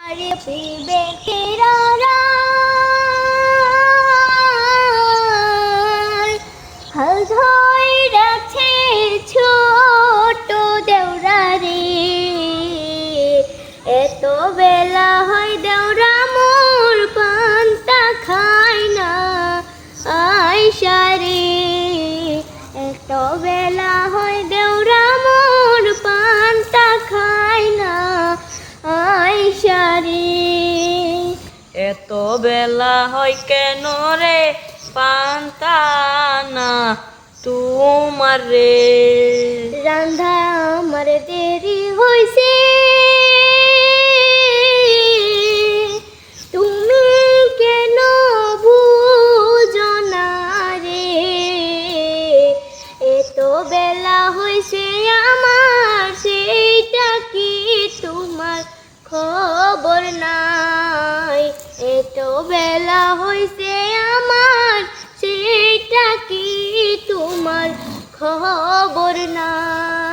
আরে পিবে তেরা হাল ধইরাছে ছোট দেওরা রে, এত বেলা হয় দেওরা মোর পান্তা খায় না আয়সা রে, এত বেলা হয় দেওরা মোর পান্তা খায় না আয়সা রে। এত বেলা হয় কেন রে পান্তা না তোমার রে? রান্ধা আমার দেরি হইছে, তুমি কেন বুঝো না রে, এত বেলা হইছে আমার সেইটা কি তোমার খবর নাই, এত বেলা হইছে আমার সেইটা কি তোমার খবর নাই।